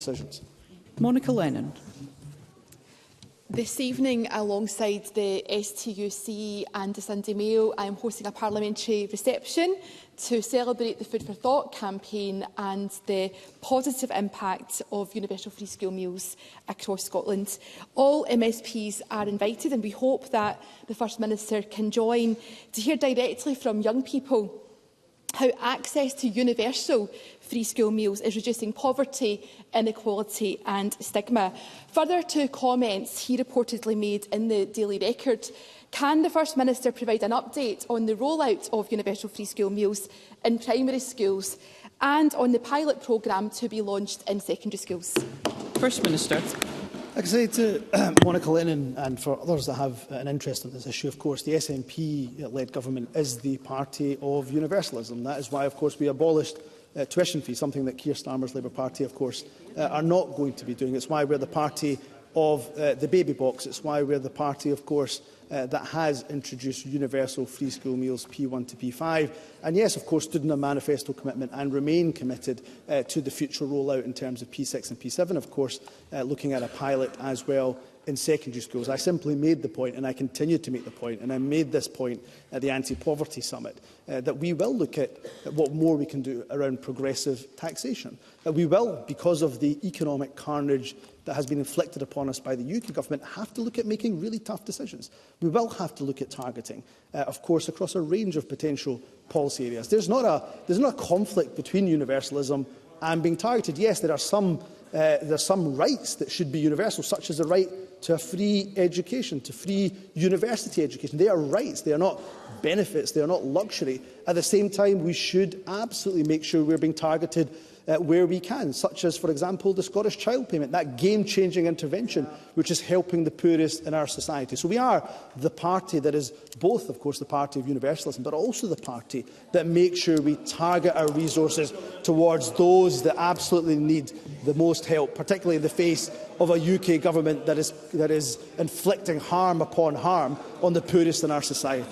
decisions. Monica Lennon. This evening, alongside the STUC and the Sunday Mail, I am hosting a parliamentary reception to celebrate the Food for Thought campaign and the positive impact of universal free school meals across Scotland. All MSPs are invited, and we hope that the First Minister can join to hear directly from young people how access to universal free school meals is reducing poverty, inequality and stigma. Further to comments he reportedly made in the Daily Record, can the First Minister provide an update on the rollout of universal free school meals in primary schools and on the pilot programme to be launched in secondary schools? First Minister. Like I say to Monica Lennon and for others that have an interest in this issue, of course, the SNP-led government is the party of universalism. That is why, of course, we abolished tuition fees, something that Keir Starmer's Labour Party, of course, are not going to be doing. It's why we're the party of the baby box. It's why we're the party, of course, that has introduced universal free school meals P1 to P5. And yes, of course, stood in a manifesto commitment and remain committed to the future rollout in terms of P6 and P7, of course, looking at a pilot as well in secondary schools. I simply made the point, and I continue to make the point, and I made this point at the Anti-Poverty Summit, that we will look at what more we can do around progressive taxation. That we will, because of the economic carnage that has been inflicted upon us by the UK government, have to look at making really tough decisions. We will have to look at targeting, of course, across a range of potential policy areas. There's not a conflict between universalism and being targeted. Yes, there are some rights that should be universal, such as the right to a free education, to free university education. They are rights. They are not benefits. They are not luxury. At the same time, we should absolutely make sure we're being targeted where we can, such as, for example, the Scottish Child Payment, that game-changing intervention which is helping the poorest in our society. So we are the party that is both, of course, the party of universalism, but also the party that makes sure we target our resources towards those that absolutely need the most help, particularly in the face of a UK government that is inflicting harm upon harm on the poorest in our society.